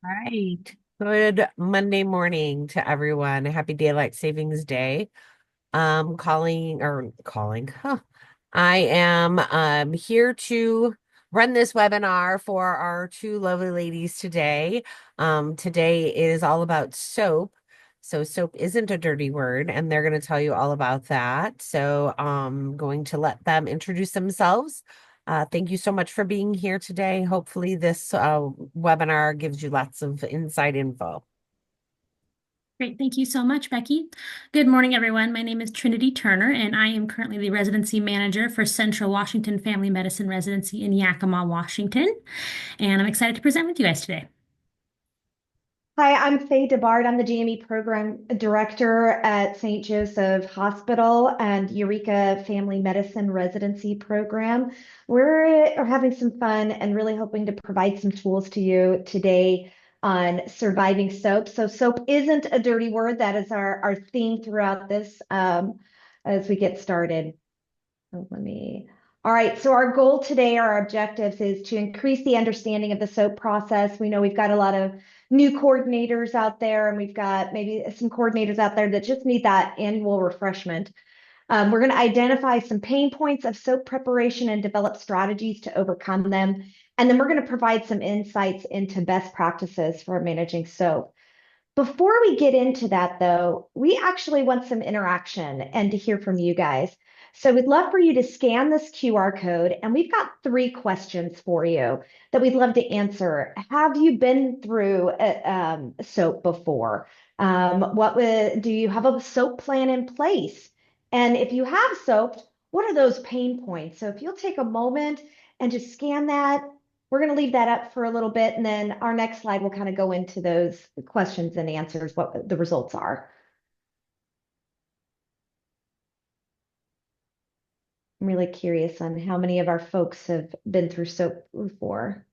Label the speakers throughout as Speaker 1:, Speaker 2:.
Speaker 1: Right. Good Monday morning to everyone. Happy Daylight Savings Day. Calling. I am here to run this webinar for our two lovely ladies today. Today is all about soap. So soap isn't a dirty word, and they're going to tell you all about that. So I'm going to let them introduce themselves. Thank you so much for being here today. Hopefully, this webinar gives you lots of inside info.
Speaker 2: Great. Thank you so much, Becky. Good morning, everyone. My name is Trinity Turner, and I am currently the residency manager for Central Washington Family Medicine Residency in Yakima, Washington. And I'm excited to present with you guys today.
Speaker 3: Hi, I'm Faye DeBard. I'm the GME Program Director at St. Joseph Hospital and Eureka Family Medicine Residency Program. We're having some fun and really hoping to provide some tools to you today on surviving soap. So soap isn't a dirty word. That is our theme throughout this as we get started. All right, so our goal today, our objectives is to increase the understanding of the SOAP process. We know we've got a lot of new coordinators out there, and we've got maybe some coordinators out there that just need that annual refreshment. We're going to identify some pain points of SOAP preparation and develop strategies to overcome them. And then we're going to provide some insights into best practices for managing SOAP. Before we get into that, though, we actually want some interaction and to hear from you guys. So we'd love for you to scan this QR code, and we've got 3 questions for you that we'd love to answer. Have you been through SOAP before? Do you have a SOAP plan in place? And if you have SOAP, what are those pain points? So if you'll take a moment and just scan that, we're going to leave that up for a little bit, and then our next slide will kind of go into those questions and answers, what the results are. I'm really curious on how many of our folks have been through SOAP before.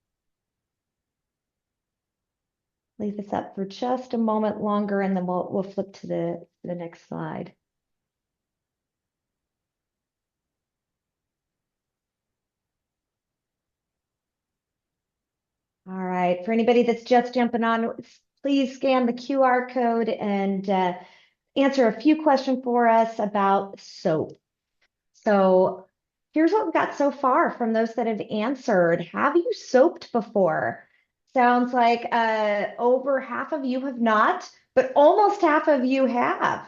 Speaker 3: Leave this up for just a moment longer, and then we'll flip to the next slide. All right, for anybody that's just jumping on, please scan the QR code and answer a few questions for us about SOAP. So here's what we've got so far from those that have answered. Have you soaped before? Sounds like over half of you have not, but almost half of you have.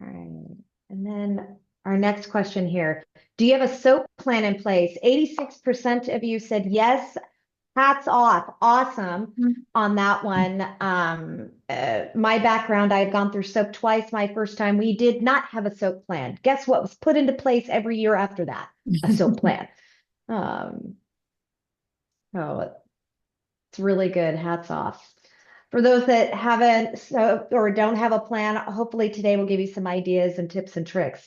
Speaker 3: All right. And then our next question here. Do you have a soap plan in place? 86% of you said yes. Hats off. Awesome on that one. My background, I've gone through SOAP twice. My first time, we did not have a SOAP plan. Guess what was put into place every year after that? A SOAP plan. Um, oh, it's really good. Hats off. For those that haven't or don't have a plan, hopefully today will give you some ideas and tips and tricks.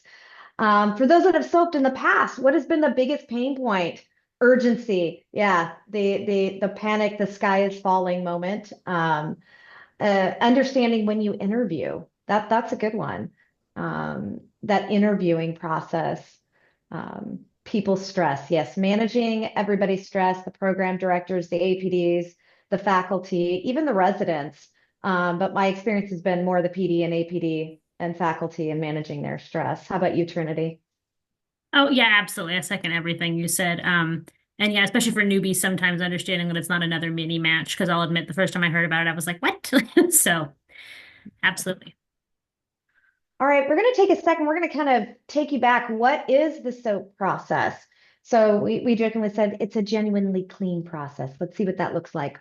Speaker 3: For those that have soaked in the past, what has been the biggest pain point? Urgency. Yeah, the panic, the sky is falling moment. Understanding when you interview. That's a good one. That interviewing process. People stress. Yes, managing everybody's stress, the program directors, the APDs, the faculty, even the residents. But my experience has been more the PD and APD and faculty and managing their stress. How about you, Trinity?
Speaker 2: Oh, yeah, absolutely. I second everything you said. And yeah, especially for newbies, sometimes understanding that it's not another mini match, because I'll admit the first time I heard about it, I was like, what? So, absolutely.
Speaker 3: All right, we're going to take a second. We're going to kind of take you back. What is the SOAP process? So we jokingly said it's a genuinely clean process. Let's see what that looks like.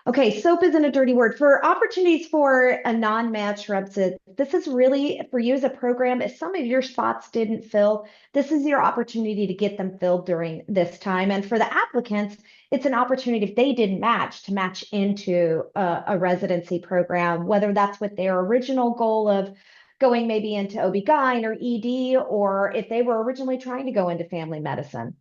Speaker 3: Okay, soap isn't a dirty word. For opportunities for a non-match representative, this is really for you as a program. If some of your spots didn't fill, this is your opportunity to get them filled during this time. And for the applicants, it's an opportunity if they didn't match to match into a residency program, whether that's with their original goal of going maybe into OB-GYN or ED, or if they were originally trying to go into family medicine.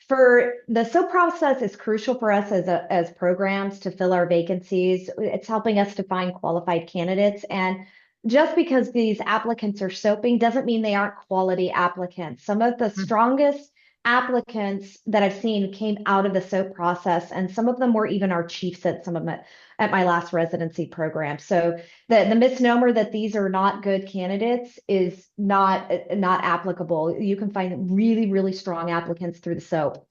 Speaker 3: For the SOAP process is crucial for us as programs to fill our vacancies. It's helping us to find qualified candidates. And just because these applicants are soaping doesn't mean they aren't quality applicants. Some of the strongest applicants that I've seen came out of the soap process, and some of them were even our chiefs at some of my at my last residency program. So the misnomer that these are not good candidates is not applicable. You can find really, really strong applicants through the soap.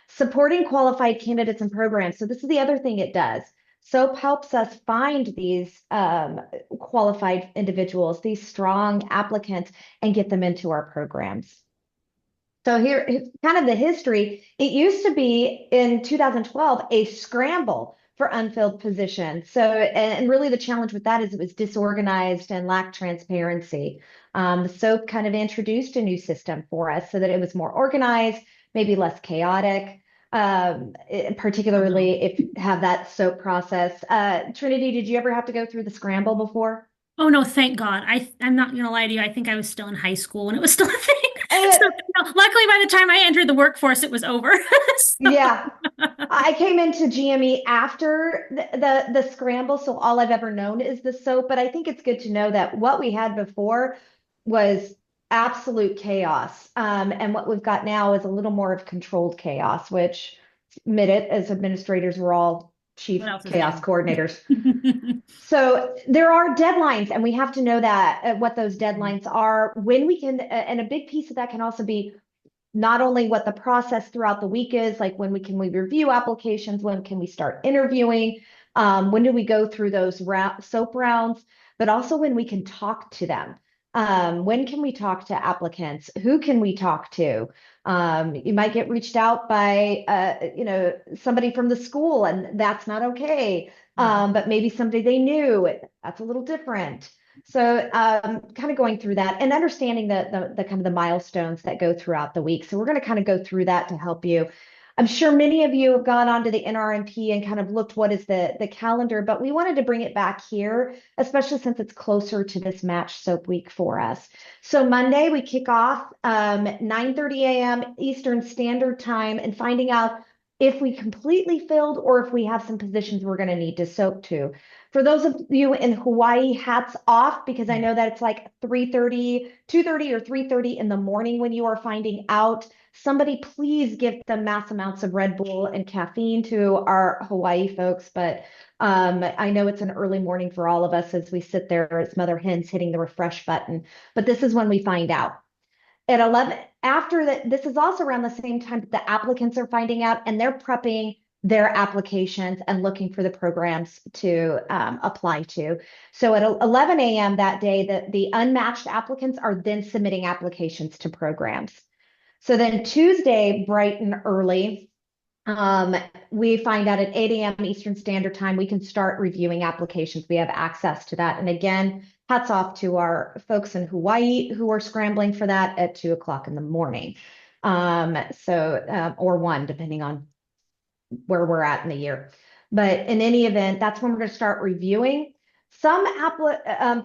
Speaker 3: Supporting qualified candidates and programs. So this is the other thing it does. SOAP helps us find these qualified individuals, these strong applicants, and get them into our programs. So here, kind of the history. It used to be in 2012 a scramble for unfilled positions. So, and really the challenge with that is it was disorganized and lacked transparency. The SOAP kind of introduced a new system for us so that it was more organized, maybe less chaotic. Particularly if you have that SOAP process. Trinity, did you ever have to go through the scramble before?
Speaker 2: Oh no, thank God. I'm not gonna lie to you. I think I was still in high school when it was still a thing.
Speaker 3: Uh,
Speaker 2: So no, luckily by the time I entered the workforce, it was over. So,
Speaker 3: yeah, I came into GME after the scramble, so all I've ever known is the soap. But I think it's good to know that what we had before was absolute chaos, and what we've got now is a little more of controlled chaos. Which, admit it, as administrators, we're all
Speaker 2: what
Speaker 3: chief
Speaker 2: else is
Speaker 3: chaos
Speaker 2: new?
Speaker 3: coordinators. So there are deadlines, and we have to know that what those deadlines are, when we can, and a big piece of that can also be not only what the process throughout the week is, like when we review applications, when can we start interviewing, when do we go through those soap rounds, but also when we can talk to them. When can we talk to applicants? Who can we talk to? You might get reached out by, somebody from the school, and that's not okay. But maybe somebody they knew, that's a little different. So kind of going through that and understanding the kind of the milestones that go throughout the week. So we're going to kind of go through that to help you. I'm sure many of you have gone onto the NRMP and kind of looked what is the calendar, but we wanted to bring it back here, especially since it's closer to this match soap week for us. So Monday we kick off 9:30 a.m. Eastern Standard Time and finding out if we completely filled or if we have some positions we're going to need to soap to. For those of you in Hawaii, hats off, because I know that it's like 3:30, 2:30 or 3:30 in the morning when you are finding out. Somebody please give them mass amounts of Red Bull and caffeine to our Hawaii folks. But I know it's an early morning for all of us as we sit there as mother hens hitting the refresh button. But this is when we find out. At 11, after that, this is also around the same time that the applicants are finding out and they're prepping their applications and looking for the programs to apply to. So at 11 a.m. that day, the unmatched applicants are then submitting applications to programs. So then Tuesday, bright and early, um, we find out at 8 a.m. Eastern Standard Time, we can start reviewing applications. We have access to that. And again, hats off to our folks in Hawaii who are scrambling for that at 2 o'clock in the morning. Or one, depending on where we're at in the year. But in any event, that's when we're going to start reviewing. Some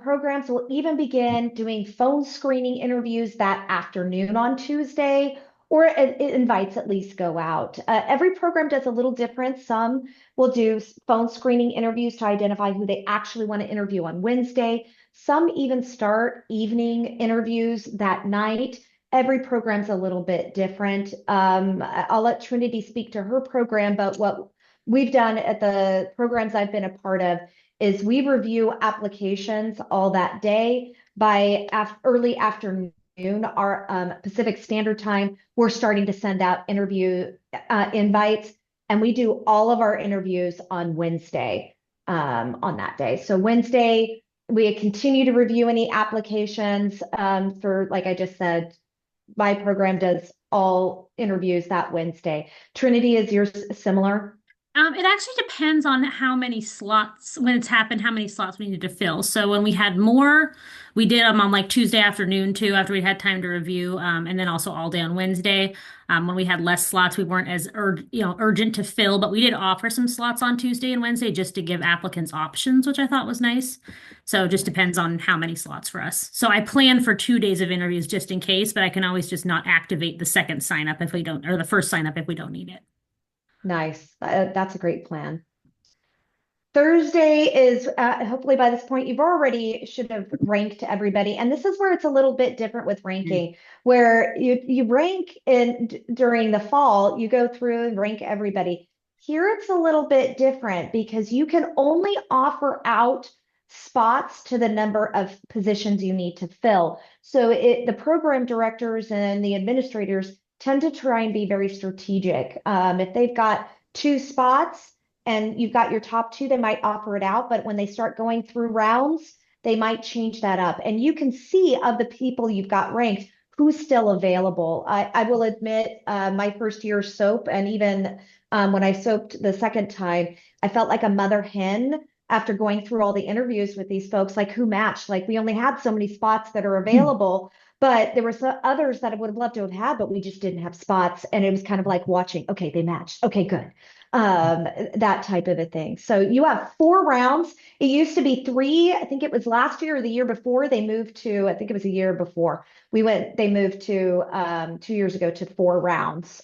Speaker 3: programs will even begin doing phone screening interviews that afternoon on Tuesday, or invites at least go out. Every program does a little different. Some will do phone screening interviews to identify who they actually want to interview on Wednesday. Some even start evening interviews that night. Every program's a little bit different. I'll let Trinity speak to her program, but what we've done at the programs I've been a part of is we review applications all that day. By early afternoon, our Pacific Standard Time, we're starting to send out interview invites, and we do all of our interviews on Wednesday on that day. So Wednesday, we continue to review any applications for, like I just said, my program does all interviews that Wednesday. Trinity, is yours similar?
Speaker 2: It actually depends on how many slots, when it's happened, how many slots we needed to fill. So when we had more, we did them on like Tuesday afternoon too, after we had time to review, and then also all day on Wednesday. When we had less slots, we weren't as urgent to fill, but we did offer some slots on Tuesday and Wednesday just to give applicants options, which I thought was nice. So it just depends on how many slots for us. So I plan for 2 days of interviews just in case, but I can always just not activate the second sign up if we don't, or the first sign up if we don't need it.
Speaker 3: Nice. That's a great plan. Thursday is hopefully by this point you've already should have ranked everybody, and this is where it's a little bit different with ranking, where you rank in during the fall, you go through and rank everybody. Here it's a little bit different because you can only offer out spots to the number of positions you need to fill. So the program directors and the administrators tend to try and be very strategic. If they've got two spots and you've got your top two, they might offer it out. But when they start going through rounds, they might change that up. And you can see of the people you've got ranked who's still available. I will admit, my first year soap, and even when I soaped the second time, I felt like a mother hen after going through all the interviews with these folks, like who matched. Like we only had so many spots that are available. But there were some others that I would have loved to have had, but we just didn't have spots. And it was kind of like watching, okay, they matched. Okay, good. That type of a thing. So you have 4 rounds. It used to be three. I think it was last year or the year before they moved to, I think it was a year before they moved to 2 years ago to 4 rounds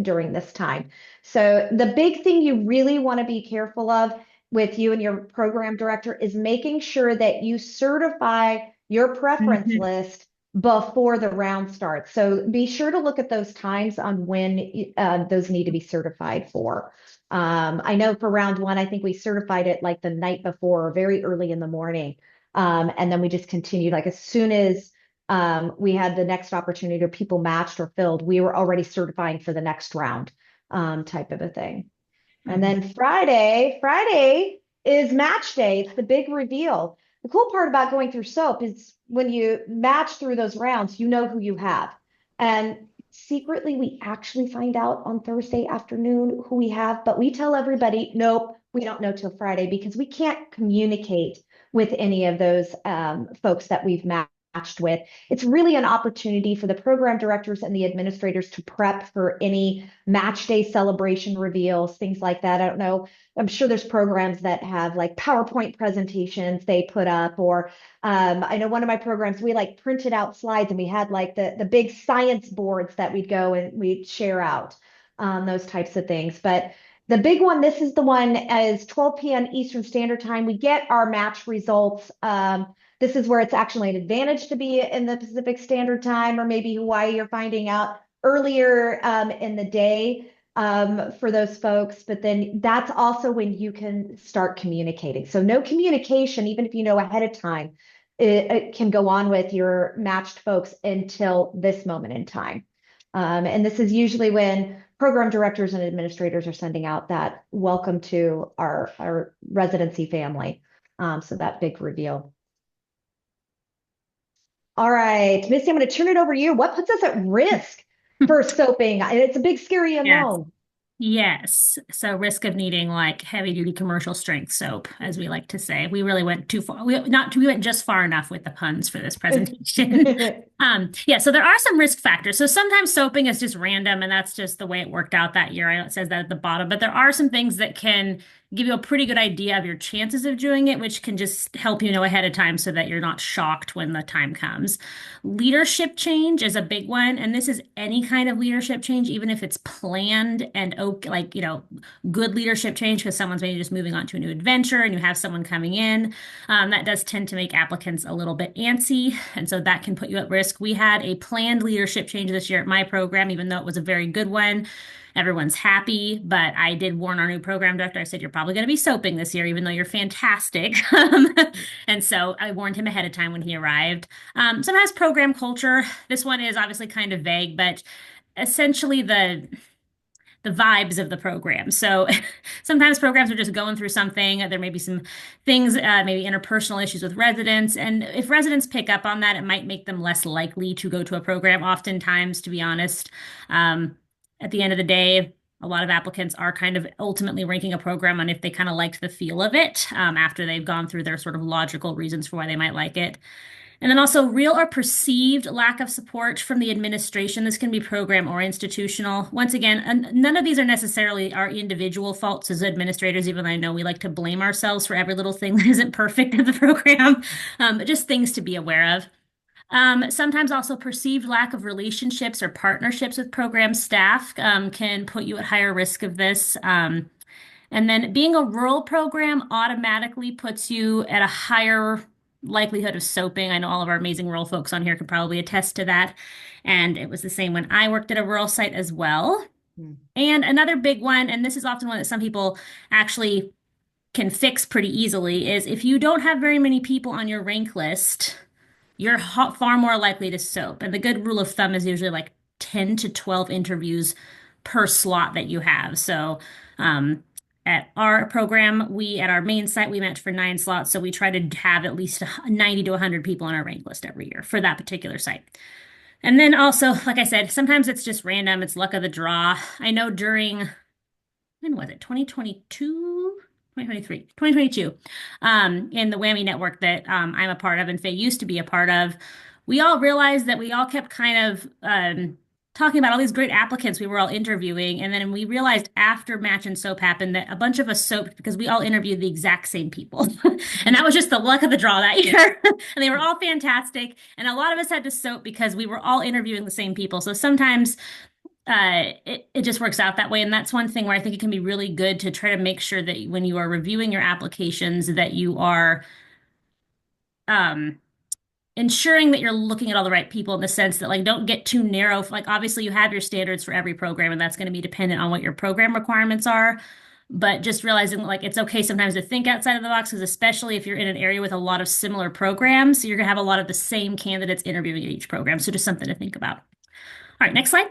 Speaker 3: during this time. So the big thing you really want to be careful of with you and your program director is making sure that you certify your preference
Speaker 2: Mhm.
Speaker 3: list before the round starts. So be sure to look at those times on when those need to be certified for. I know for round one, I think we certified it like the night before or very early in the morning. And then we just continued like as soon as we had the next opportunity or people matched or filled, we were already certifying for the next round type of a thing. And
Speaker 2: Mhm.
Speaker 3: then Friday is match day. It's the big reveal. The cool part about going through soap is when you match through those rounds, you know who you have. And secretly, we actually find out on Thursday afternoon who we have, but we tell everybody, nope, we don't know till Friday because we can't communicate with any of those folks that we've matched with. It's really an opportunity for the program directors and the administrators to prep for any match day celebration reveals, things like that. I don't know. I'm sure there's programs that have like PowerPoint presentations they put up, or I know one of my programs, we like printed out slides and we had like the big science boards that we'd go and we'd share out, those types of things. But the big one, this is the one, is 12 p.m. Eastern Standard Time. We get our match results. This is where it's actually an advantage to be in the Pacific Standard Time, or maybe Hawaii, you're finding out earlier in the day for those folks. But then that's also when you can start communicating. So no communication, even if you know ahead of time, it can go on with your matched folks until this moment in time. And this is usually when program directors and administrators are sending out that welcome to our residency family. So that big reveal. All right, Missy, I'm going to turn it over to you. What puts us at risk for soaping? It's a big, scary
Speaker 2: Yes.
Speaker 3: unknown.
Speaker 2: Yes. So risk of needing like heavy duty commercial strength soap, as we like to say. We really went too far. We went just far enough with the puns for this presentation. Yeah, so there are some risk factors. So sometimes soaping is just random and that's just the way it worked out that year. I know it says that at the bottom, but there are some things that can give you a pretty good idea of your chances of doing it, which can just help you know ahead of time so that you're not shocked when the time comes. Leadership change is a big one, and this is any kind of leadership change, even if it's planned and okay, like, good leadership change because someone's maybe just moving on to a new adventure and you have someone coming in. That does tend to make applicants a little bit antsy, and so that can put you at risk. We had a planned leadership change this year at my program, even though it was a very good one. Everyone's happy, but I did warn our new program director. I said, you're probably going to be soaping this year, even though you're fantastic. And so I warned him ahead of time when he arrived. Sometimes program culture. This one is obviously kind of vague, but essentially the vibes of the program. So sometimes programs are just going through something. There may be some things, maybe interpersonal issues with residents. And if residents pick up on that, it might make them less likely to go to a program. Oftentimes, to be honest, um, at the end of the day, a lot of applicants are kind of ultimately ranking a program on if they kind of liked the feel of it after they've gone through their sort of logical reasons for why they might like it. And then also real or perceived lack of support from the administration. This can be program or institutional. Once again, none of these are necessarily our individual faults as administrators, even though I know we like to blame ourselves for every little thing that isn't perfect in the program, but just things to be aware of. Sometimes also perceived lack of relationships or partnerships with program staff can put you at higher risk of this. And then being a rural program automatically puts you at a higher likelihood of soaping. I know all of our amazing rural folks on here could probably attest to that. And it was the same when I worked at a rural site as well.
Speaker 1: Hmm.
Speaker 2: And another big one, and this is often one that some people actually can fix pretty easily, is if you don't have very many people on your rank list, you're far more likely to soap. And the good rule of thumb is usually like 10 to 12 interviews per slot that you have. So, at our program, at our main site, we match for 9 slots. So we try to have at least 90 to 100 people on our rank list every year for that particular site. And then also, like I said, sometimes it's just random. It's luck of the draw. I know during when was it? 2022, 2023, 2022, in the Whammy network that I'm a part of and Faye used to be a part of, we all realized that we all kept kind of talking about all these great applicants we were all interviewing. And then we realized after Match and Soap happened that a bunch of us soaped because we all interviewed the exact same people. And that was just the luck of the draw that year. And they were all fantastic. And a lot of us had to soap because we were all interviewing the same people. So sometimes it just works out that way. And that's one thing where I think it can be really good to try to make sure that when you are reviewing your applications, that you are um, ensuring that you're looking at all the right people in the sense that like don't get too narrow. Like obviously you have your standards for every program, and that's going to be dependent on what your program requirements are. But just realizing like it's okay sometimes to think outside of the box, because especially if you're in an area with a lot of similar programs, you're gonna have a lot of the same candidates interviewing at each program. So just something to think about. All right, next slide.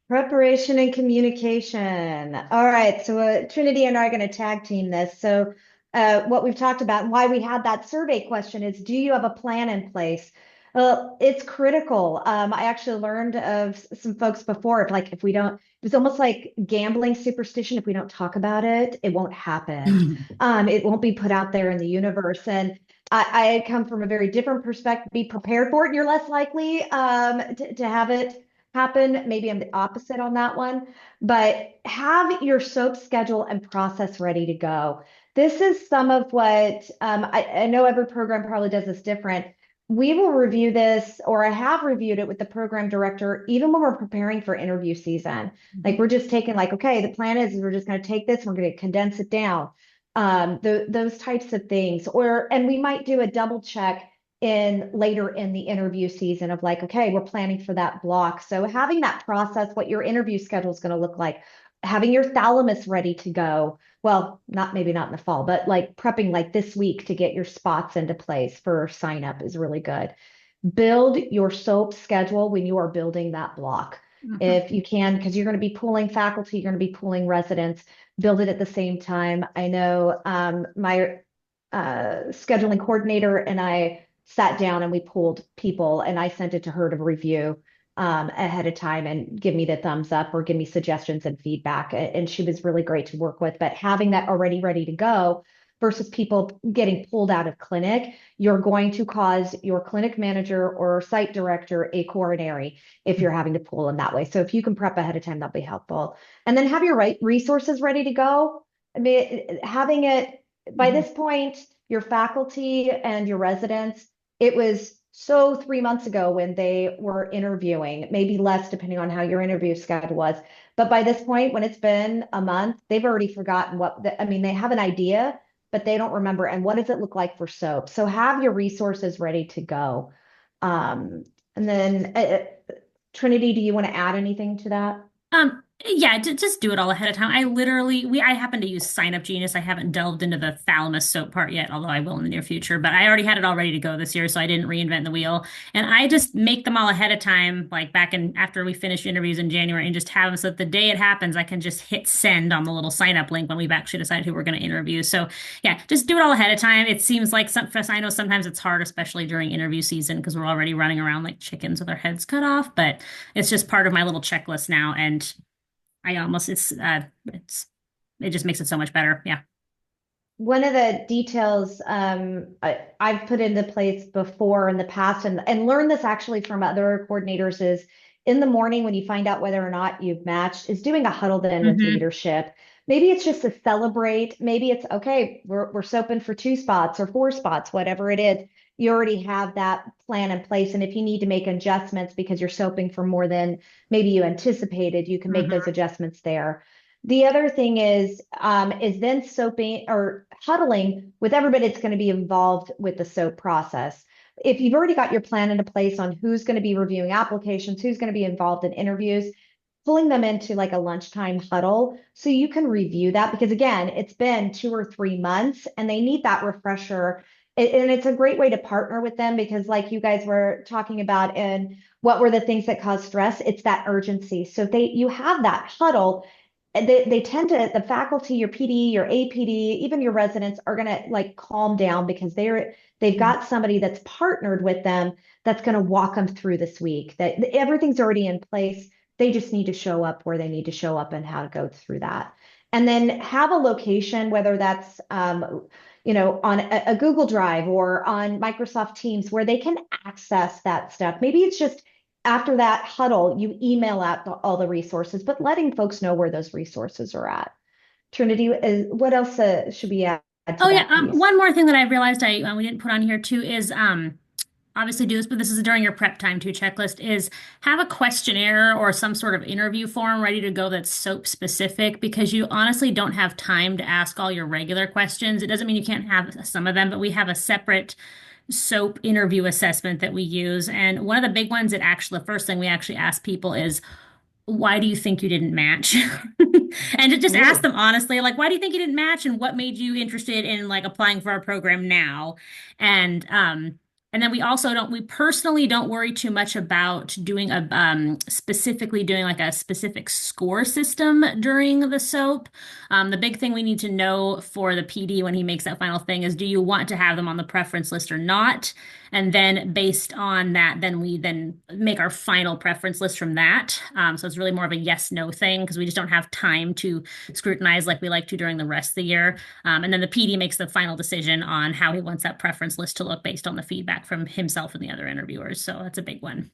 Speaker 3: Preparation and communication. All right, so Trinity and I are going to tag team this. So, what we've talked about and why we had that survey question is, do you have a plan in place? Well, it's critical. I actually learned of some folks before, like if we don't, it's almost like gambling superstition. If we don't talk about it, it won't happen. It won't be put out there in the universe. And I come from a very different perspective. Be prepared for it, and you're less likely to have it happen. Maybe I'm the opposite on that one, but have your soap schedule and process ready to go. This is some of what I know every program probably does this different. We will review this, or I have reviewed it with the program director, even when we're preparing for interview season. Like we're just taking like, okay, the plan is we're just going to take this, we're going to condense it down. Those types of things, and we might do a double check in later in the interview season of like, okay, we're planning for that block. So having that process, what your interview schedule is going to look like, having your thalamus ready to go. Well, maybe not in the fall, but like prepping like this week to get your spots into place for sign up is really good. Build your SOAP schedule when you are building that block.
Speaker 2: Mhm.
Speaker 3: If you can, because you're going to be pooling faculty, you're going to be pooling residents, build it at the same time. I know my scheduling coordinator and I sat down and we pulled people, and I sent it to her to review ahead of time and give me the thumbs up or give me suggestions and feedback. And she was really great to work with. But having that already ready to go versus people getting pulled out of clinic, you're going to cause your clinic manager or site director a coronary if you're having to pull in that way. So if you can prep ahead of time, that'll be helpful. And then have your right resources ready to go. I mean, having it by
Speaker 2: Mhm.
Speaker 3: this point, your faculty and your residents, it was so 3 months ago when they were interviewing, maybe less depending on how your interview schedule was. But by this point, when it's been a month, they've already forgotten I mean, they have an idea, but they don't remember. And what does it look like for soap? So have your resources ready to go. And then, Trinity, do you want to add anything to that?
Speaker 2: Yeah, just do it all ahead of time. I happen to use Sign Up Genius. I haven't delved into the thalamus soap part yet, although I will in the near future. But I already had it all ready to go this year, so I didn't reinvent the wheel. And I just make them all ahead of time, like back in after we finish interviews in January, and just have them so that the day it happens, I can just hit send on the little sign up link when we've actually decided who we're going to interview. So yeah, just do it all ahead of time. It seems like I know sometimes it's hard, especially during interview season, because we're already running around like chickens with our heads cut off. But it's just part of my little checklist now, and it just makes it so much better. Yeah.
Speaker 3: One of the details I've put into place before in the past and learned this actually from other coordinators is in the morning when you find out whether or not you've matched is doing a huddle then with
Speaker 2: Hmm.
Speaker 3: leadership. Maybe it's just to celebrate. Maybe it's okay, we're soaping for 2 spots or 4 spots, whatever it is. You already have that plan in place. And if you need to make adjustments because you're soaping for more than maybe you anticipated, you can make those
Speaker 2: Hmm.
Speaker 3: adjustments there. The other thing is then soaping or huddling with everybody that's going to be involved with the soap process. If you've already got your plan into place on who's going to be reviewing applications, who's going to be involved in interviews, pulling them into like a lunchtime huddle so you can review that because again, it's been 2 or 3 months and they need that refresher. And it's a great way to partner with them because like you guys were talking about and what were the things that cause stress? It's that urgency. So if you have that huddle, they tend to the faculty, your PD, your APD, even your residents are gonna like calm down because they've got somebody that's partnered with them that's gonna walk them through this week. That everything's already in place. They just need to show up where they need to show up and how to go through that. And then have a location, whether that's on a Google Drive or on Microsoft Teams, where they can access that stuff. Maybe it's just after that huddle, you email out all the resources, but letting folks know where those resources are at. Trinity, what else should we add to
Speaker 2: Oh yeah,
Speaker 3: that piece?
Speaker 2: one more thing that I realized we didn't put on here too is obviously do this, but this is during your prep time too checklist is have a questionnaire or some sort of interview form ready to go that's soap specific because you honestly don't have time to ask all your regular questions. It doesn't mean you can't have some of them, but we have a separate soap interview assessment that we use. And one of the big ones that actually the first thing we actually ask people is why do you think you didn't match? And to just ask
Speaker 3: Ooh.
Speaker 2: them honestly, like, why do you think you didn't match and what made you interested in like applying for our program now? And and then we personally don't worry too much about doing specifically doing like a specific score system during the SOAP. The big thing we need to know for the PD when he makes that final thing is do you want to have them on the preference list or not? And then based on that, then we then make our final preference list from that. So it's really more of a yes, no thing because we just don't have time to scrutinize like we like to during the rest of the year. And then the PD makes the final decision on how he wants that preference list to look based on the feedback from himself and the other interviewers. So that's a big one.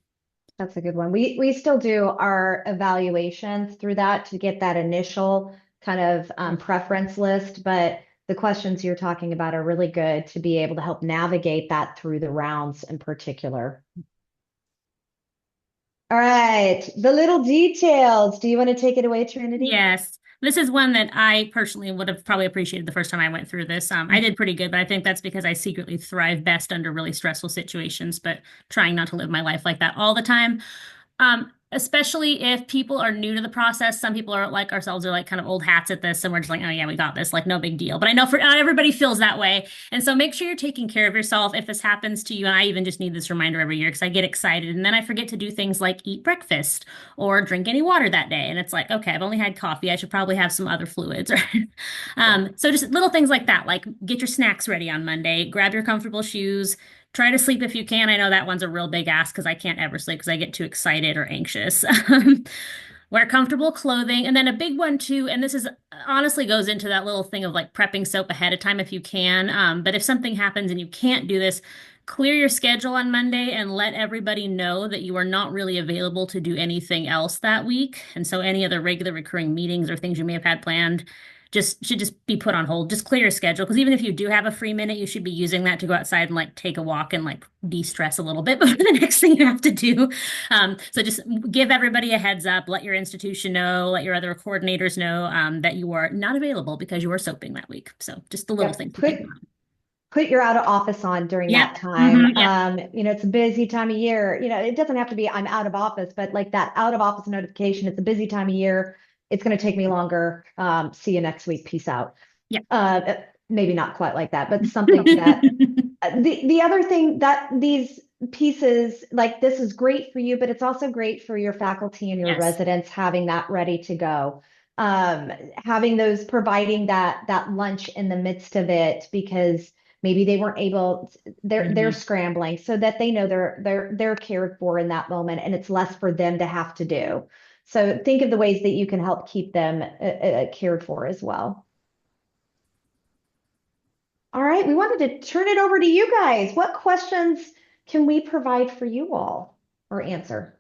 Speaker 3: That's a good one. We still do our evaluations through that to get that initial kind of preference list, but the questions you're talking about are really good to be able to help navigate that through the rounds in particular. All right, the little details. Do you want to take it away, Trinity?
Speaker 2: Yes. This is one that I personally would have probably appreciated the first time I went through this. I did pretty good, but I think that's because I secretly thrive best under really stressful situations, but trying not to live my life like that all the time. Especially if people are new to the process. Some people are like ourselves are like kind of old hats at this, and we're just like, oh yeah, we got this, like no big deal. But I know for not everybody feels that way. And so make sure you're taking care of yourself if this happens to you. And I even just need this reminder every year because I get excited and then I forget to do things like eat breakfast or drink any water that day. And it's like, okay, I've only had coffee. I should probably have some other fluids. Right?
Speaker 3: Yeah.
Speaker 2: So just little things like that, like get your snacks ready on Monday, grab your comfortable shoes. Try to sleep if you can. I know that one's a real big ask because I can't ever sleep because I get too excited or anxious. Wear comfortable clothing. And then a big one too, and this is honestly goes into that little thing of like prepping soap ahead of time if you can. But if something happens and you can't do this, clear your schedule on Monday and let everybody know that you are not really available to do anything else that week. And so any other regular recurring meetings or things you may have had planned should just be put on hold. Just clear your schedule because even if you do have a free minute, you should be using that to go outside and like take a walk and like de-stress a little bit before the next thing you have to do. So just give everybody a heads up, let your institution know, let your other coordinators know that you are not available because you are soaping that week. So just the little
Speaker 3: Yep.
Speaker 2: things to think about.
Speaker 3: Put your out of office on during that
Speaker 2: Yep.
Speaker 3: time.
Speaker 2: Yep.
Speaker 3: It's a busy time of year. It doesn't have to be I'm out of office, but like that out of office notification, it's a busy time of year. It's going to take me longer. See you next week. Peace out.
Speaker 2: Yep.
Speaker 3: Maybe not quite like that, but something to that. The other thing that these pieces, like this is great for you, but it's also great for your faculty and your
Speaker 2: Yes.
Speaker 3: residents having that ready to go. Having those providing that lunch in the midst of it because maybe they weren't able they're
Speaker 2: Mhm.
Speaker 3: scrambling so that they know they're cared for in that moment and it's less for them to have to do. So think of the ways that you can help keep them cared for as well. All right, we wanted to turn it over to you guys. What questions can we provide for you all or answer?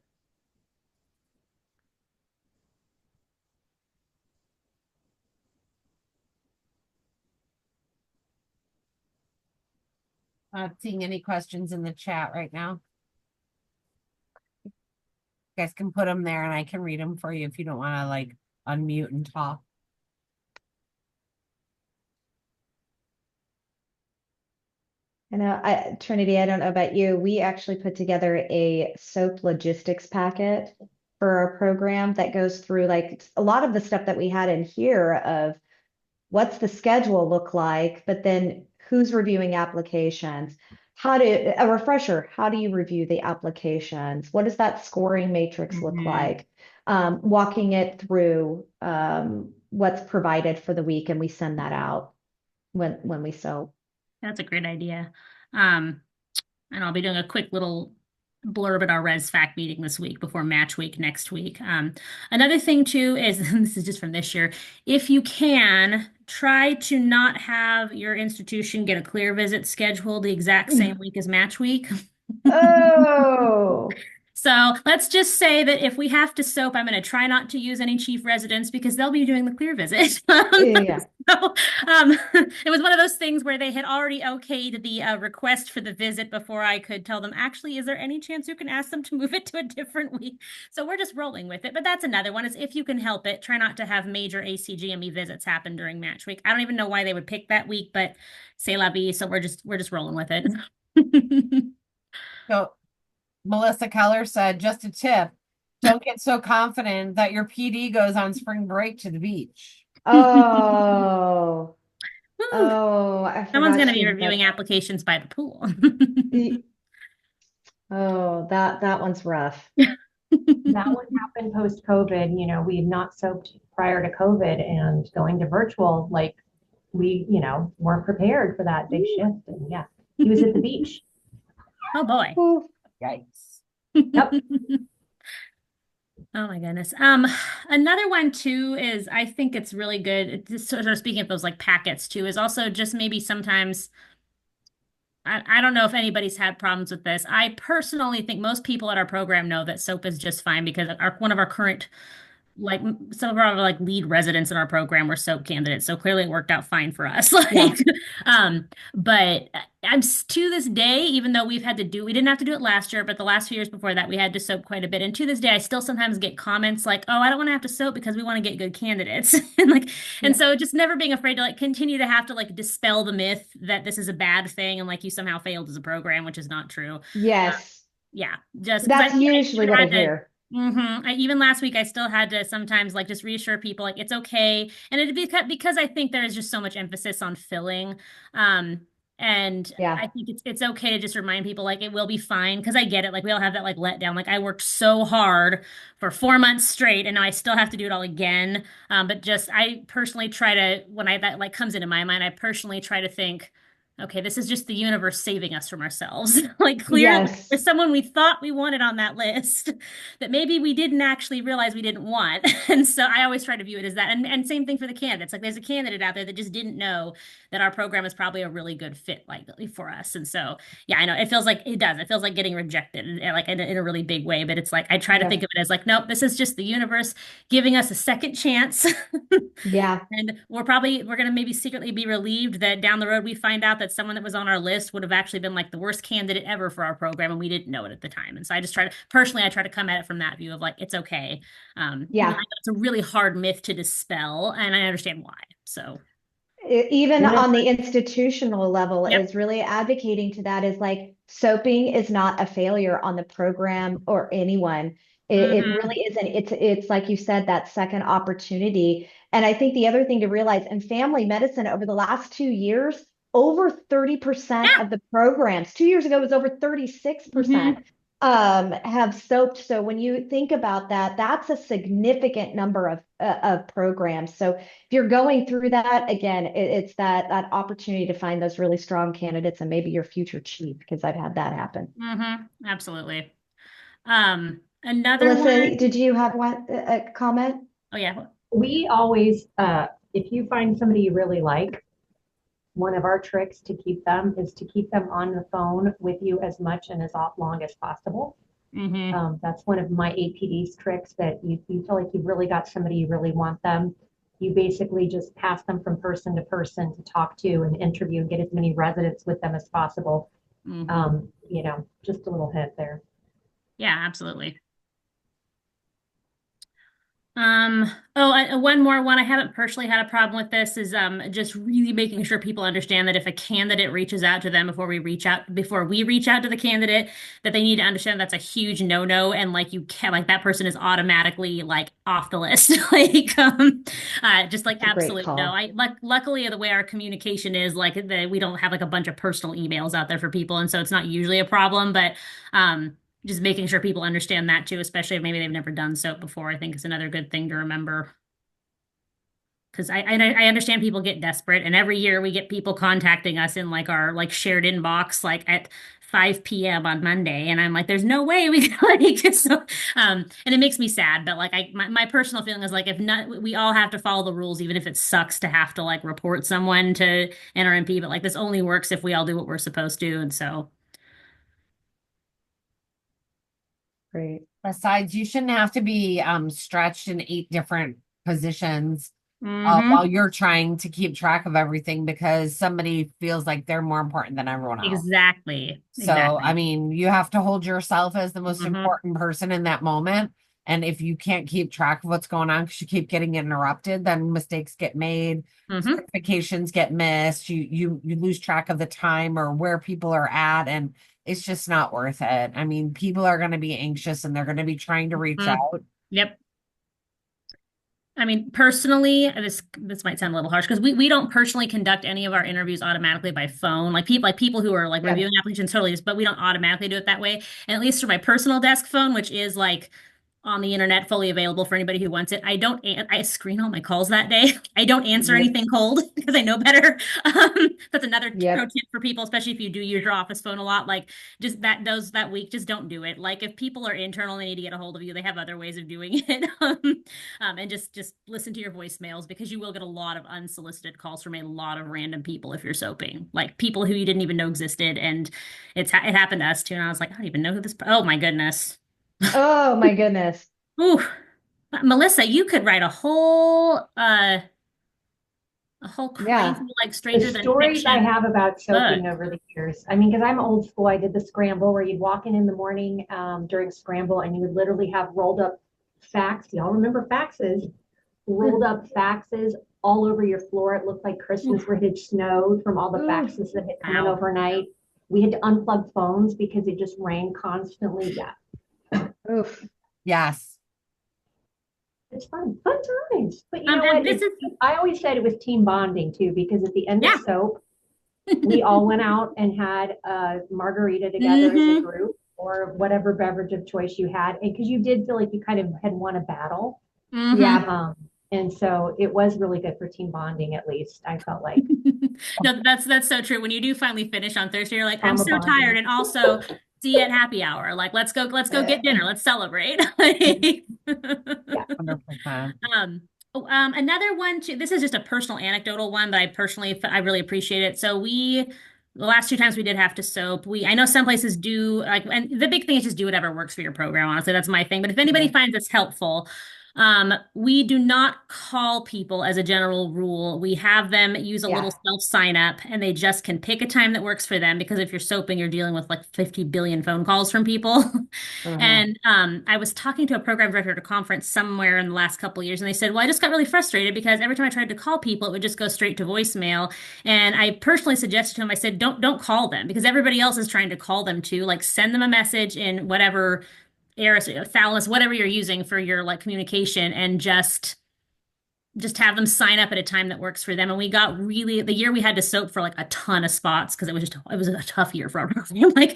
Speaker 1: Not seeing any questions in the chat right now. You guys can put them there and I can read them for you if you don't want to like unmute and talk.
Speaker 3: I know, Trinity, I don't know about you. We actually put together a soap logistics packet for our program that goes through like a lot of the stuff that we had in here of what's the schedule look like, but then who's reviewing applications? A refresher, how do you review the applications? What does that scoring matrix look
Speaker 2: Mhm.
Speaker 3: like? Walking it through what's provided for the week, and we send that out when we sew.
Speaker 2: That's a great idea. Um, and I'll be doing a quick little blurb at our Res Fac meeting this week before match week next week. Another thing too is, and this is just from this year, if you can, try to not have your institution get a clear visit scheduled the exact same week as match week.
Speaker 3: Oh,
Speaker 2: So let's just say that if we have to soap, I'm going to try not to use any chief residents because they'll be doing the clear visit.
Speaker 3: yeah.
Speaker 2: So, it was one of those things where they had already okayed the request for the visit before I could tell them, actually, is there any chance you can ask them to move it to a different week? So we're just rolling with it. But that's another one is if you can help it, try not to have major ACGME visits happen during match week. I don't even know why they would pick that week, but c'est la vie. So we're just rolling with it.
Speaker 1: So Melissa Keller said, just a tip, don't get so confident that your PD goes on spring break to the beach.
Speaker 3: Oh,
Speaker 2: Whew.
Speaker 3: oh, I
Speaker 2: Someone's
Speaker 3: forgot
Speaker 2: going to be
Speaker 3: she
Speaker 2: reviewing
Speaker 3: that.
Speaker 2: applications by the pool.
Speaker 3: Oh, that one's rough.
Speaker 4: That one happened post-COVID. We had not soaped prior to COVID and going to virtual, like we, weren't prepared for that big shift. And yeah, he was at the beach.
Speaker 2: Oh boy.
Speaker 3: Ooh.
Speaker 1: Yikes.
Speaker 4: Yep.
Speaker 2: Oh my goodness. Another one too is I think it's really good. Just sort of speaking of those like packets too, is also just maybe sometimes I don't know if anybody's had problems with this. I personally think most people at our program know that soap is just fine because one of our current some of our like lead residents in our program were soap candidates, so clearly it worked out fine for us.
Speaker 3: Yeah.
Speaker 2: But to this day, even though we didn't have to do it last year, but the last few years before that, we had to soap quite a bit. And to this day, I still sometimes get comments like, "Oh, I don't want to have to soap because we want to get good candidates," and
Speaker 3: Yeah.
Speaker 2: so just never being afraid to like continue to have to like dispel the myth that this is a bad thing and like you somehow failed as a program, which is not true.
Speaker 3: Yes.
Speaker 2: Yeah, just because
Speaker 3: That's
Speaker 2: I
Speaker 3: usually
Speaker 2: even
Speaker 3: what I
Speaker 2: had to.
Speaker 3: hear.
Speaker 2: Even last week, I still had to sometimes like just reassure people like it's okay, and it because I think there is just so much emphasis on filling, um, and I
Speaker 3: Yeah.
Speaker 2: think it's okay to just remind people like it will be fine because I get it. Like we all have that like letdown. Like I worked so hard for 4 months straight, and now I still have to do it all again. But just I personally try to when I that like comes into my mind, I personally try to think. Okay, this is just the universe saving us from ourselves. Like, clearly,
Speaker 3: Yes.
Speaker 2: there's someone we thought we wanted on that list that maybe we didn't actually realize we didn't want. And so I always try to view it as that. And same thing for the candidates. Like, there's a candidate out there that just didn't know that our program is probably a really good fit, like, for us. And so, yeah, I know it feels like it does. It feels like getting rejected, like, in a really big way. But it's like, I try to
Speaker 3: Yeah.
Speaker 2: think of it as like, nope, this is just the universe giving us a second chance.
Speaker 3: Yeah.
Speaker 2: And we're going to maybe secretly be relieved that down the road we find out that someone that was on our list would have actually been like the worst candidate ever for our program and we didn't know it at the time. And so I just personally, I try to come at it from that view of like, it's okay. Even though I
Speaker 3: Yeah.
Speaker 2: know it's a really hard myth to dispel and I understand why. So,
Speaker 3: Even
Speaker 4: One of
Speaker 3: on the institutional level
Speaker 2: yep.
Speaker 3: is really advocating to that is like soaping is not a failure on the program or anyone. It
Speaker 2: Hmm.
Speaker 3: really isn't. It's like you said, that second opportunity. And I think the other thing to realize in family medicine over the last 2 years, over 30%
Speaker 2: Yeah.
Speaker 3: of the programs, 2 years ago it was over 36%,
Speaker 2: Hmm.
Speaker 3: have soaped. So when you think about that, that's a significant number of programs. So if you're going through that again, it's that opportunity to find those really strong candidates and maybe your future chief, because I've had that happen.
Speaker 2: Absolutely. Another
Speaker 3: Melissa,
Speaker 2: one.
Speaker 3: did you have a comment?
Speaker 2: Oh yeah.
Speaker 4: We always, if you find somebody you really like, one of our tricks to keep them is to keep them on the phone with you as much and as long as possible.
Speaker 2: Hmm.
Speaker 4: That's one of my APD's tricks that you feel like you've really got somebody you really want them. You basically just pass them from person to person to talk to and interview and get as many residents with them as possible.
Speaker 2: Hmm.
Speaker 4: Just a little hint there.
Speaker 2: Yeah, absolutely. One more one. I haven't personally had a problem with this is just really making sure people understand that if a candidate reaches out to them before we reach out to the candidate, that they need to understand that's a huge no-no and like you can't like that person is automatically like off the list. Like just like
Speaker 3: It's a great
Speaker 2: absolute no.
Speaker 3: call.
Speaker 2: Luckily the way our communication is like we don't have like a bunch of personal emails out there for people and so it's not usually a problem, but just making sure people understand that too, especially if maybe they've never done soap before, I think is another good thing to remember. Because I understand people get desperate, and every year we get people contacting us in like our like shared inbox like at 5 p.m. on Monday, and I'm like, there's no way we can like so, and it makes me sad, but like my personal feeling is like if not, we all have to follow the rules, even if it sucks to have to like report someone to NRMP, but like this only works if we all do what we're supposed to, and so.
Speaker 3: Great.
Speaker 1: Besides, you shouldn't have to be stretched in 8 different positions while
Speaker 2: Mm-hmm.
Speaker 1: you're trying to keep track of everything because somebody feels like they're more important than everyone else.
Speaker 2: Exactly.
Speaker 1: So, I
Speaker 2: Exactly.
Speaker 1: mean, you have to hold yourself as the most
Speaker 2: Mm-hmm.
Speaker 1: important person in that moment. And if you can't keep track of what's going on because you keep getting interrupted, then mistakes get made,
Speaker 2: Mm-hmm.
Speaker 1: certifications get missed, you lose track of the time or where people are at, and it's just not worth it. I mean, people are going to be anxious and they're going to be trying to reach
Speaker 2: Mm-hmm.
Speaker 1: out.
Speaker 2: Yep. I mean, personally, this might sound a little harsh because we don't personally conduct any of our interviews automatically by phone. Like people who are like
Speaker 3: Yep.
Speaker 2: reviewing applications totally just, but we don't automatically do it that way. And at least for my personal desk phone, which is like on the internet, fully available for anybody who wants it. I screen all my calls that day. I don't answer
Speaker 3: Yep.
Speaker 2: anything cold because I know better. That's another pro
Speaker 3: Yep.
Speaker 2: tip for people, especially if you do use your office phone a lot. Like just that week, just don't do it. Like if people are internal, they need to get a hold of you. They have other ways of doing it. And just listen to your voicemails because you will get a lot of unsolicited calls from a lot of random people if you're soaping, like people who you didn't even know existed. And it happened to us too. And I was like, I don't even know who this. Oh my goodness.
Speaker 3: Oh my goodness.
Speaker 2: Ooh, Melissa, you could write a whole crazy
Speaker 3: Yeah.
Speaker 2: like
Speaker 4: The
Speaker 2: stranger than
Speaker 4: stories I
Speaker 2: fiction
Speaker 4: have about
Speaker 2: book.
Speaker 4: soaking over the years. I mean, because I'm old school, I did the scramble where you'd walk in the morning during scramble and you would literally have rolled up fax. Y'all remember faxes? Rolled up faxes all over your floor. It looked like Christmas
Speaker 2: Oof,
Speaker 4: where it had snowed from all the
Speaker 3: Ooh.
Speaker 4: faxes that had come in
Speaker 2: wow.
Speaker 4: overnight. We had to unplug phones because it just rang constantly. Yeah,
Speaker 3: Oof.
Speaker 1: Yes.
Speaker 4: it's fun times. But you know
Speaker 2: And
Speaker 4: what?
Speaker 2: this is
Speaker 4: I always said it was team bonding too, because at the end of
Speaker 2: yeah.
Speaker 4: soap, we all went out and had a margarita together as a
Speaker 2: Mm-hmm.
Speaker 4: group or whatever beverage of choice you had. And because you did feel like you kind of had won a battle.
Speaker 2: Mm-hmm.
Speaker 3: Yeah.
Speaker 4: Um, and so it was really good for team bonding, at least I felt like
Speaker 2: No, that's so true. When you do finally finish on Thursday, you're like, I'm
Speaker 4: trauma
Speaker 2: so tired,
Speaker 4: bonding.
Speaker 2: and also see you at happy hour. Like, let's go get dinner. Let's celebrate.
Speaker 4: Yeah.
Speaker 1: 100%.
Speaker 2: Um, Another one too. This is just a personal anecdotal one, but I really appreciate it. So the last 2 times we did have to soap. I know some places do like, and the big thing is just do whatever works for your program. Honestly, that's my thing. But if anybody
Speaker 3: Yeah.
Speaker 2: finds this helpful, we do not call people as a general rule. We have them use a little
Speaker 3: Yeah.
Speaker 2: self sign up and they just can pick a time that works for them because if you're soaping, you're dealing with like 50 billion phone calls from people.
Speaker 3: Uh-huh.
Speaker 2: And I was talking to a program director at a conference somewhere in the last couple of years, and they said, "Well, I just got really frustrated because every time I tried to call people, it would just go straight to voicemail." And I personally suggested to him, I said, "Don't call them because everybody else is trying to call them too. Like, send them a message in whatever Eris, Thales, whatever you're using for your like communication, and just have them sign up at a time that works for them. And we got really the year we had to soap for like a ton of spots because it was a tough year for our program. Like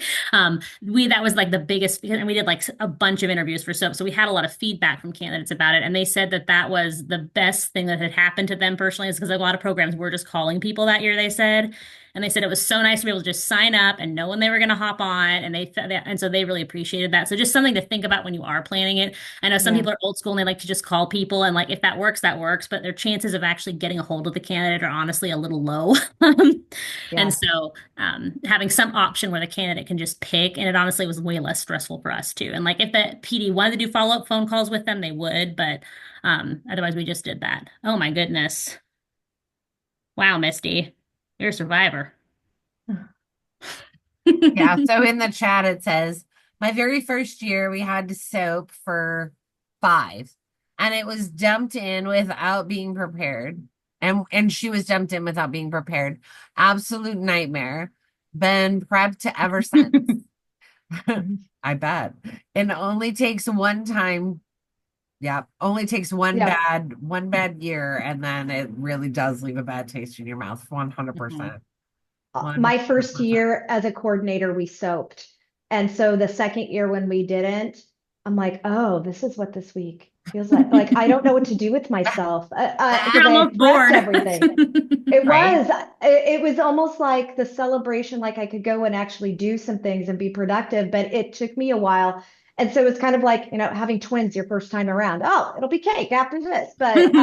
Speaker 2: we that was like the biggest and we did like a bunch of interviews for soap. So we had a lot of feedback from candidates about it. And they said that that was the best thing that had happened to them personally is because a lot of programs were just calling people that year, they said. And they said it was so nice to be able to just sign up and know when they were going to hop on. And so they really appreciated that. So just something to think about when you are planning it. I know some
Speaker 3: Yeah.
Speaker 2: people are old school and they like to just call people and like if that works, that works, but their chances of actually getting a hold of the candidate are honestly a little low. And
Speaker 3: Yeah.
Speaker 2: so having some option where the candidate can just pick, and it honestly was way less stressful for us too. And like if the PD wanted to do follow-up phone calls with them, they would, but otherwise we just did that. Oh my goodness. Wow, Misty, you're a survivor.
Speaker 1: Yeah. So in the chat, it says, my very first year, we had to soap for 5. and it was dumped in without being prepared. And she was dumped in without being prepared. Absolute nightmare. Been prepped ever since. I bet. It only takes one time. Yeah, only takes
Speaker 3: Yep.
Speaker 1: one bad year, and then it really does leave a bad taste in your mouth. 100%.
Speaker 3: My first
Speaker 1: 100%.
Speaker 3: year as a coordinator, we soaped. And so the second year when we didn't, I'm like, oh, this is what this week feels like. Like, I don't know what to do with myself
Speaker 2: You're
Speaker 3: because I
Speaker 2: almost
Speaker 3: had prepped
Speaker 2: bored.
Speaker 3: everything. It
Speaker 1: Right?
Speaker 3: was. It was almost like the celebration, like I could go and actually do some things and be productive, but it took me a while. And so it's kind of like, having twins your first time around. Oh, it'll be cake after this. But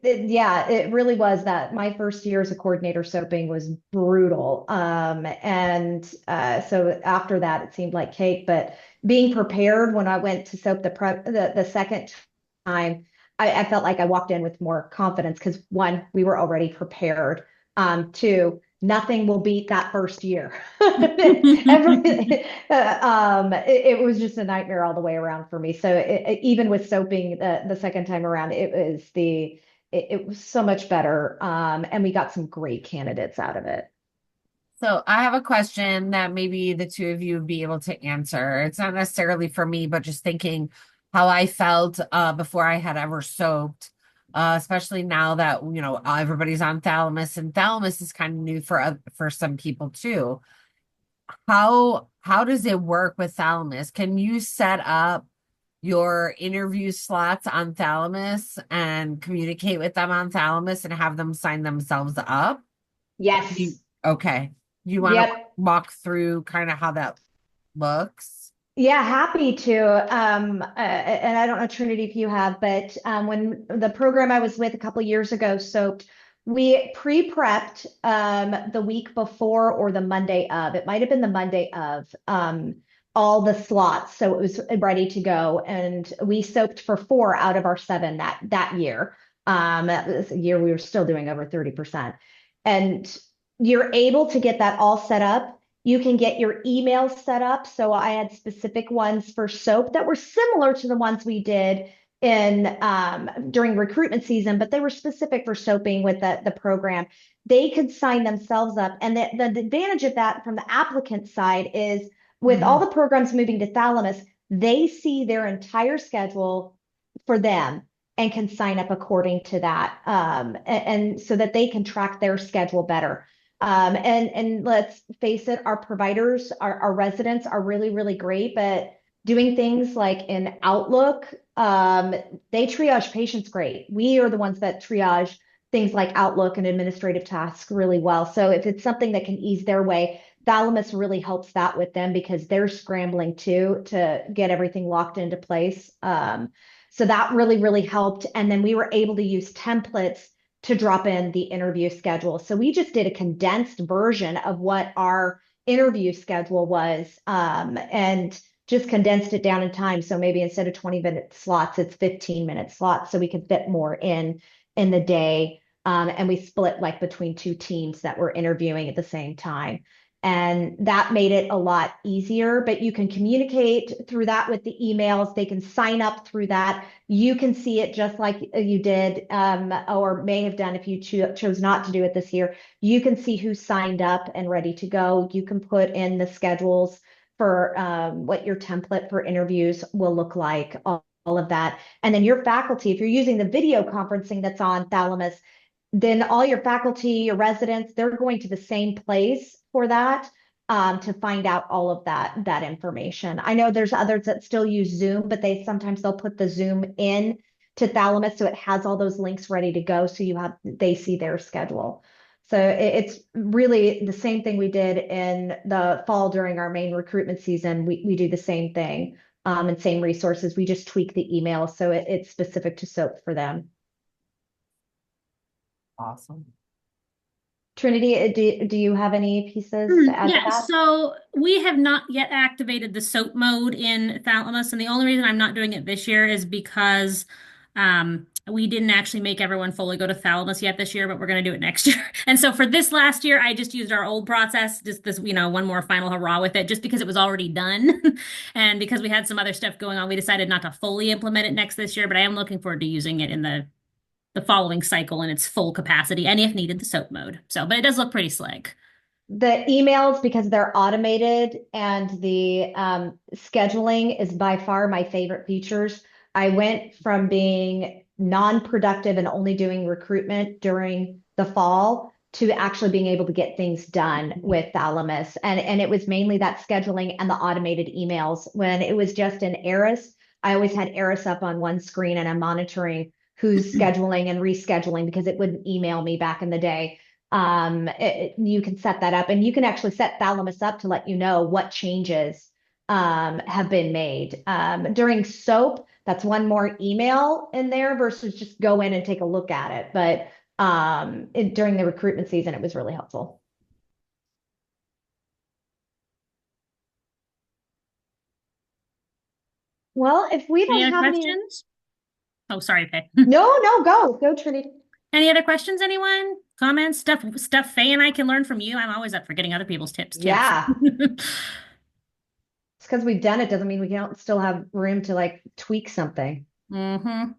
Speaker 3: yeah, it really was that my first year as a coordinator soaping was brutal. And so after that, it seemed like cake. But being prepared when I went to soap the second time, I felt like I walked in with more confidence because one, we were already prepared. Two, nothing will beat that first year. It was just a nightmare all the way around for me. So even with soaping the second time around, it was so much better. And we got some great candidates out of it.
Speaker 1: So I have a question that maybe the two of you would be able to answer. It's not necessarily for me, but just thinking how I felt before I had ever soaped, especially now that everybody's on thalamus, and thalamus is kind of new for some people too. How does it work with thalamus? Can you set up your interview slots on thalamus and communicate with them on thalamus and have them sign themselves up? You,
Speaker 3: Yes.
Speaker 1: okay. You want to
Speaker 3: Yep.
Speaker 1: walk through kind of how that looks?
Speaker 3: Yeah, happy to. And I don't know, Trinity, if you have, but when the program I was with a couple years ago, so we pre-prepped the week before or the Monday of. It might have been the Monday of all the slots, so it was ready to go. And we soaped for 4 out of our 7 that year. That was a year we were still doing over 30%. And you're able to get that all set up. You can get your emails set up. So I had specific ones for soap that were similar to the ones we did in during recruitment season, but they were specific for soaping with the program. They could sign themselves up. And the advantage of that from the applicant side is with all
Speaker 1: Mhm.
Speaker 3: the programs moving to Thalamus, they see their entire schedule for them and can sign up according to that. And so that they can track their schedule better. And let's face it, our providers, our residents are really, really great, but doing things like in Outlook, they triage patients great. We are the ones that triage things like Outlook and administrative tasks really well. So if it's something that can ease their way, Thalamus really helps that with them because they're scrambling too to get everything locked into place. So that really, really helped. And then we were able to use templates to drop in the interview schedule. So we just did a condensed version of what our interview schedule was and just condensed it down in time. So maybe instead of 20-minute slots, it's 15-minute slots so we could fit more in the day. And we split like between 2 teams that were interviewing at the same time. And that made it a lot easier, but you can communicate through that with the emails. They can sign up through that. You can see it just like you did, or may have done if you chose not to do it this year. You can see who signed up and ready to go. You can put in the schedules for what your template for interviews will look like, all of that. And then your faculty, if you're using the video conferencing that's on Thalamus, then all your faculty, your residents, they're going to the same place for that to find out all of that information. I know there's others that still use Zoom, but they'll put the Zoom in to Thalamus so it has all those links ready to go so they see their schedule. So it's really the same thing we did in the fall during our main recruitment season. We do the same thing and same resources. We just tweak the email so it's specific to SOAP for them.
Speaker 1: Awesome.
Speaker 3: Trinity, do you have any pieces to add to
Speaker 2: Yeah,
Speaker 3: that?
Speaker 2: so we have not yet activated the soap mode in Thalamus, and the only reason I'm not doing it this year is because We didn't actually make everyone fully go to thalamus yet this year, but we're going to do it next year. And so for this last year, I just used our old process, just this, one more final hurrah with it, just because it was already done. And because we had some other stuff going on, we decided not to fully implement it next this year, but I am looking forward to using it in the following cycle in its full capacity, and if needed, the soap mode. So, but it does look pretty slick.
Speaker 3: The emails, because they're automated and the scheduling is by far my favorite features. I went from being non-productive and only doing recruitment during the fall to actually being able to get things done with Thalamus. And it was mainly that scheduling and the automated emails. When it was just an Eris, I always had Eris up on one screen and I'm monitoring who's scheduling and rescheduling because it wouldn't email me back in the day. You can set that up and you can actually set Thalamus up to let you know what changes have been made. During SOAP, that's one more email in there versus just go in and take a look at it. But during the recruitment season, it was really helpful. Well, if we
Speaker 2: Any
Speaker 3: don't
Speaker 2: other
Speaker 3: have any,
Speaker 2: questions? Oh, sorry, Faye.
Speaker 3: no, go, Trinity.
Speaker 2: Any other questions, anyone? Comments, stuff Faye and I can learn from you. I'm always up for getting other people's tips too.
Speaker 3: Yeah. It's because we've done it doesn't mean we don't still have room to like tweak something.
Speaker 2: Mm-hmm.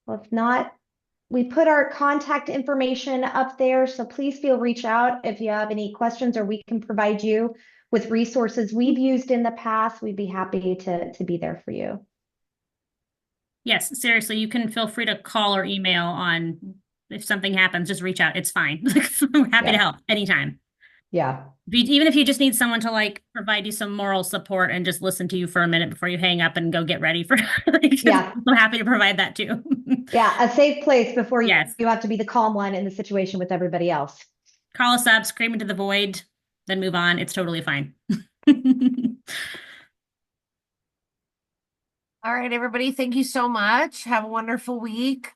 Speaker 3: Well, if not, we put our contact information up there, so please reach out if you have any questions or we can provide you with resources we've used in the past. We'd be happy to be there for you.
Speaker 2: Yes, seriously, you can feel free to call or email on if something happens, just reach out. It's fine. We're happy to
Speaker 3: Yeah.
Speaker 2: help anytime.
Speaker 3: Yeah.
Speaker 2: Even if you just need someone to like provide you some moral support and just listen to you for a minute before you hang up and go get ready for
Speaker 3: Yeah.
Speaker 2: I'm happy to provide that too.
Speaker 3: Yeah. A safe place before
Speaker 2: Yes.
Speaker 3: you have to be the calm one in the situation with everybody else.
Speaker 2: Call us up, scream into the void, then move on. It's totally fine.
Speaker 1: All right, everybody. Thank you so much. Have a wonderful week.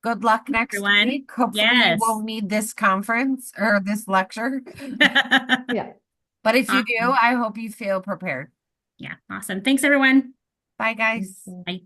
Speaker 1: Good luck next
Speaker 2: Everyone.
Speaker 1: week. Hopefully, you
Speaker 2: Yes.
Speaker 1: won't need this conference or this lecture.
Speaker 3: Yeah.
Speaker 1: But if you do,
Speaker 2: Awesome.
Speaker 1: I hope you feel prepared.
Speaker 2: Yeah, awesome. Thanks, everyone.
Speaker 1: Bye, guys.
Speaker 2: Bye.